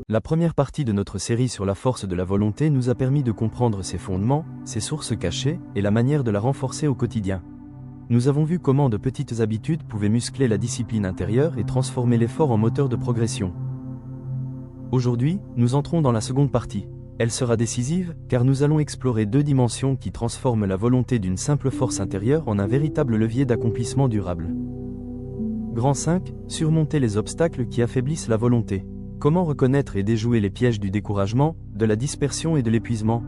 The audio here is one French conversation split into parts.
La première partie de notre série sur la force de la volonté nous a permis de comprendre ses fondements, ses sources cachées et la manière de la renforcer au quotidien. Nous avons vu comment de petites habitudes pouvaient muscler la discipline intérieure et transformer l'effort en moteur de progression. Aujourd'hui, nous entrons dans la seconde partie. Elle sera décisive, car nous allons explorer deux dimensions qui transforment la volonté d'une simple force intérieure en un véritable levier d'accomplissement durable. Grand 5. Surmonter les obstacles qui affaiblissent la volonté. Comment reconnaître et déjouer les pièges du découragement, de la dispersion et de l'épuisement?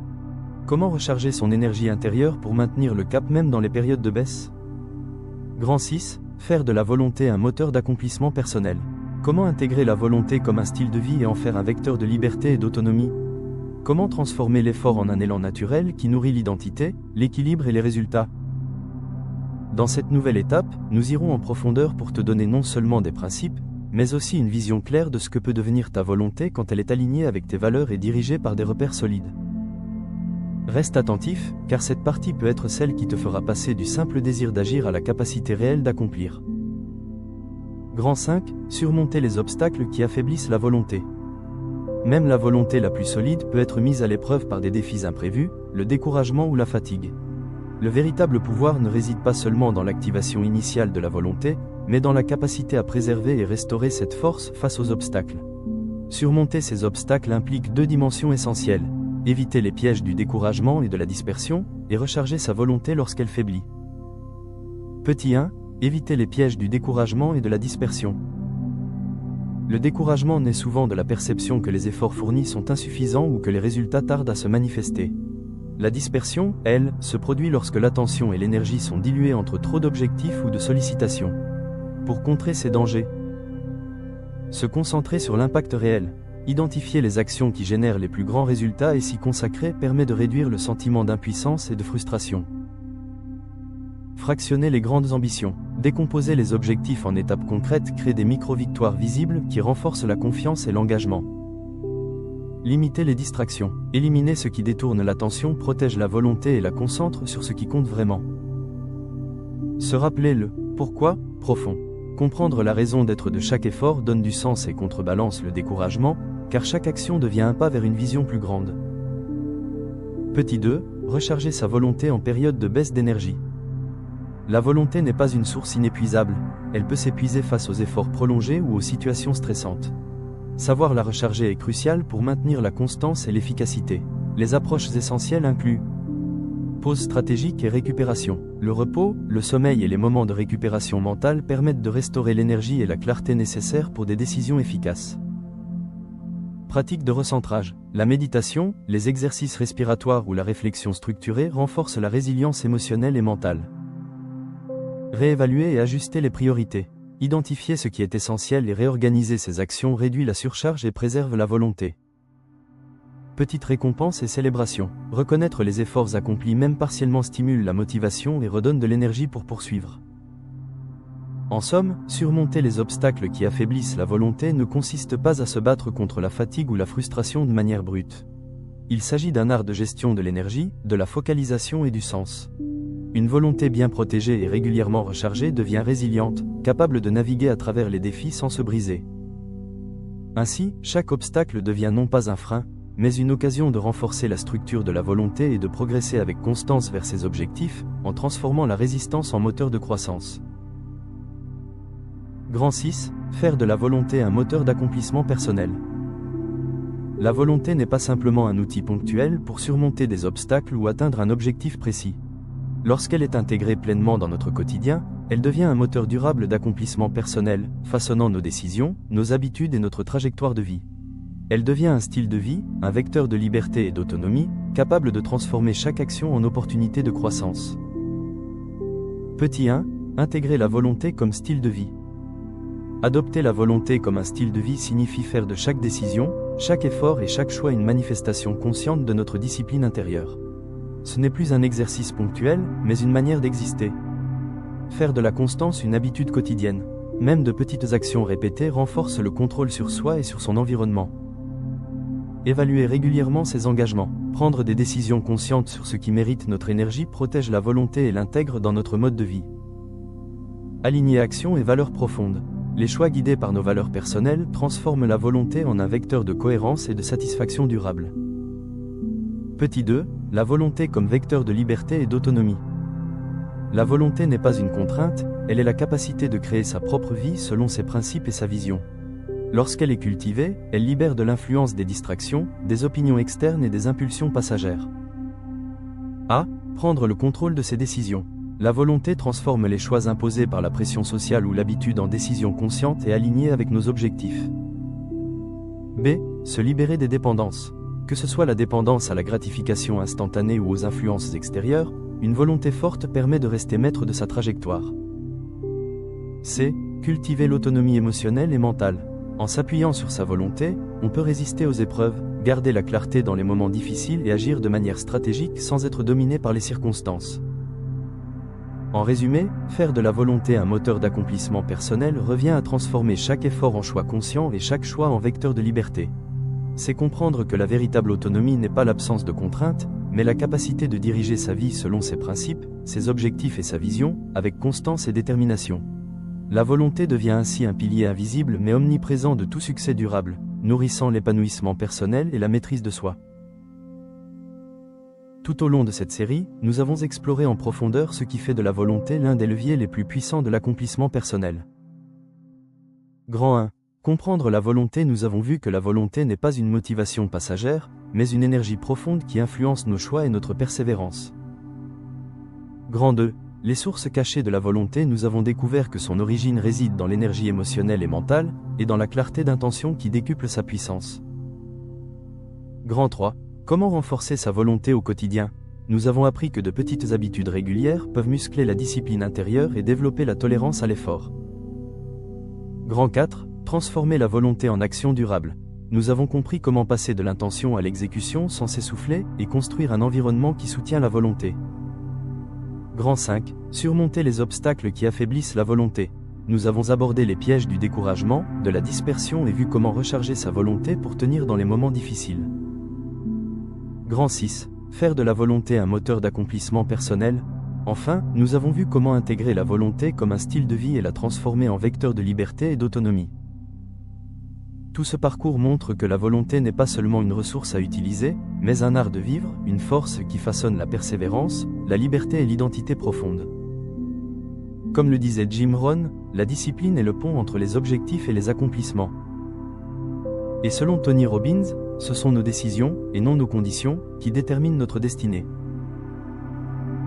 Comment recharger son énergie intérieure pour maintenir le cap même dans les périodes de baisse? Grand 6. Faire de la volonté un moteur d'accomplissement personnel. Comment intégrer la volonté comme un style de vie et en faire un vecteur de liberté et d'autonomie? Comment transformer l'effort en un élan naturel qui nourrit l'identité, l'équilibre et les résultats? Dans cette nouvelle étape, nous irons en profondeur pour te donner non seulement des principes, mais aussi une vision claire de ce que peut devenir ta volonté quand elle est alignée avec tes valeurs et dirigée par des repères solides. Reste attentif, car cette partie peut être celle qui te fera passer du simple désir d'agir à la capacité réelle d'accomplir. Grand 5. Surmonter les obstacles qui affaiblissent la volonté. Même la volonté la plus solide peut être mise à l'épreuve par des défis imprévus, le découragement ou la fatigue. Le véritable pouvoir ne réside pas seulement dans l'activation initiale de la volonté, mais dans la capacité à préserver et restaurer cette force face aux obstacles. Surmonter ces obstacles implique deux dimensions essentielles: éviter les pièges du découragement et de la dispersion, et recharger sa volonté lorsqu'elle faiblit. Petit 1. Éviter les pièges du découragement et de la dispersion. Le découragement naît souvent de la perception que les efforts fournis sont insuffisants ou que les résultats tardent à se manifester. La dispersion, elle, se produit lorsque l'attention et l'énergie sont diluées entre trop d'objectifs ou de sollicitations. Pour contrer ces dangers, se concentrer sur l'impact réel, identifier les actions qui génèrent les plus grands résultats et s'y consacrer permet de réduire le sentiment d'impuissance et de frustration. Fractionner les grandes ambitions. Décomposer les objectifs en étapes concrètes crée des micro-victoires visibles qui renforcent la confiance et l'engagement. Limiter les distractions. Éliminer ce qui détourne l'attention protège la volonté et la concentre sur ce qui compte vraiment. Se rappeler le « pourquoi » profond. Comprendre la raison d'être de chaque effort donne du sens et contrebalance le découragement, car chaque action devient un pas vers une vision plus grande. Petit 2. Recharger sa volonté en période de baisse d'énergie. La volonté n'est pas une source inépuisable, elle peut s'épuiser face aux efforts prolongés ou aux situations stressantes. Savoir la recharger est crucial pour maintenir la constance et l'efficacité. Les approches essentielles incluent pause stratégique et récupération. Le repos, le sommeil et les moments de récupération mentale permettent de restaurer l'énergie et la clarté nécessaires pour des décisions efficaces. Pratique de recentrage. La méditation, les exercices respiratoires ou la réflexion structurée renforcent la résilience émotionnelle et mentale. Réévaluer et ajuster les priorités. Identifier ce qui est essentiel et réorganiser ses actions réduit la surcharge et préserve la volonté. Petite récompense et célébration. Reconnaître les efforts accomplis même partiellement stimule la motivation et redonne de l'énergie pour poursuivre. En somme, surmonter les obstacles qui affaiblissent la volonté ne consiste pas à se battre contre la fatigue ou la frustration de manière brute. Il s'agit d'un art de gestion de l'énergie, de la focalisation et du sens. Une volonté bien protégée et régulièrement rechargée devient résiliente, capable de naviguer à travers les défis sans se briser. Ainsi, chaque obstacle devient non pas un frein, mais une occasion de renforcer la structure de la volonté et de progresser avec constance vers ses objectifs, en transformant la résistance en moteur de croissance. Grand 6. Faire de la volonté un moteur d'accomplissement personnel. La volonté n'est pas simplement un outil ponctuel pour surmonter des obstacles ou atteindre un objectif précis. Lorsqu'elle est intégrée pleinement dans notre quotidien, elle devient un moteur durable d'accomplissement personnel, façonnant nos décisions, nos habitudes et notre trajectoire de vie. Elle devient un style de vie, un vecteur de liberté et d'autonomie, capable de transformer chaque action en opportunité de croissance. Petit 1. Intégrer la volonté comme style de vie. Adopter la volonté comme un style de vie signifie faire de chaque décision, chaque effort et chaque choix une manifestation consciente de notre discipline intérieure. Ce n'est plus un exercice ponctuel, mais une manière d'exister. Faire de la constance une habitude quotidienne. Même de petites actions répétées renforcent le contrôle sur soi et sur son environnement. Évaluer régulièrement ses engagements. Prendre des décisions conscientes sur ce qui mérite notre énergie protège la volonté et l'intègre dans notre mode de vie. Aligner actions et valeurs profondes. Les choix guidés par nos valeurs personnelles transforment la volonté en un vecteur de cohérence et de satisfaction durable. Petit 2, la volonté comme vecteur de liberté et d'autonomie. La volonté n'est pas une contrainte, elle est la capacité de créer sa propre vie selon ses principes et sa vision. Lorsqu'elle est cultivée, elle libère de l'influence des distractions, des opinions externes et des impulsions passagères. A. Prendre le contrôle de ses décisions. La volonté transforme les choix imposés par la pression sociale ou l'habitude en décisions conscientes et alignées avec nos objectifs. B. Se libérer des dépendances. Que ce soit la dépendance à la gratification instantanée ou aux influences extérieures, une volonté forte permet de rester maître de sa trajectoire. C. Cultiver l'autonomie émotionnelle et mentale. En s'appuyant sur sa volonté, on peut résister aux épreuves, garder la clarté dans les moments difficiles et agir de manière stratégique sans être dominé par les circonstances. En résumé, faire de la volonté un moteur d'accomplissement personnel revient à transformer chaque effort en choix conscient et chaque choix en vecteur de liberté. C'est comprendre que la véritable autonomie n'est pas l'absence de contraintes, mais la capacité de diriger sa vie selon ses principes, ses objectifs et sa vision, avec constance et détermination. La volonté devient ainsi un pilier invisible mais omniprésent de tout succès durable, nourrissant l'épanouissement personnel et la maîtrise de soi. Tout au long de cette série, nous avons exploré en profondeur ce qui fait de la volonté l'un des leviers les plus puissants de l'accomplissement personnel. Grand 1. Comprendre la volonté. Nous avons vu que la volonté n'est pas une motivation passagère, mais une énergie profonde qui influence nos choix et notre persévérance. Grand 2. Les sources cachées de la volonté. Nous avons découvert que son origine réside dans l'énergie émotionnelle et mentale, et dans la clarté d'intention qui décuple sa puissance. Grand 3. Comment renforcer sa volonté au quotidien? Nous avons appris que de petites habitudes régulières peuvent muscler la discipline intérieure et développer la tolérance à l'effort. Grand 4. Transformer la volonté en action durable. Nous avons compris comment passer de l'intention à l'exécution sans s'essouffler et construire un environnement qui soutient la volonté. Grand 5. Surmonter les obstacles qui affaiblissent la volonté. Nous avons abordé les pièges du découragement, de la dispersion et vu comment recharger sa volonté pour tenir dans les moments difficiles. Grand 6. Faire de la volonté un moteur d'accomplissement personnel. Enfin, nous avons vu comment intégrer la volonté comme un style de vie et la transformer en vecteur de liberté et d'autonomie. Tout ce parcours montre que la volonté n'est pas seulement une ressource à utiliser, mais un art de vivre, une force qui façonne la persévérance, la liberté et l'identité profonde. Comme le disait Jim Rohn, la discipline est le pont entre les objectifs et les accomplissements. Et selon Tony Robbins, ce sont nos décisions, et non nos conditions, qui déterminent notre destinée.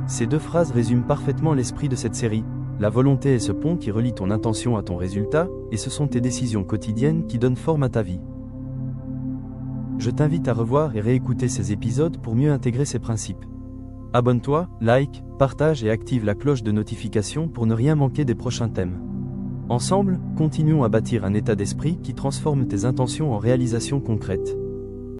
Ces deux phrases résument parfaitement l'esprit de cette série. La volonté est ce pont qui relie ton intention à ton résultat, et ce sont tes décisions quotidiennes qui donnent forme à ta vie. Je t'invite à revoir et réécouter ces épisodes pour mieux intégrer ces principes. Abonne-toi, like, partage et active la cloche de notification pour ne rien manquer des prochains thèmes. Ensemble, continuons à bâtir un état d'esprit qui transforme tes intentions en réalisations concrètes.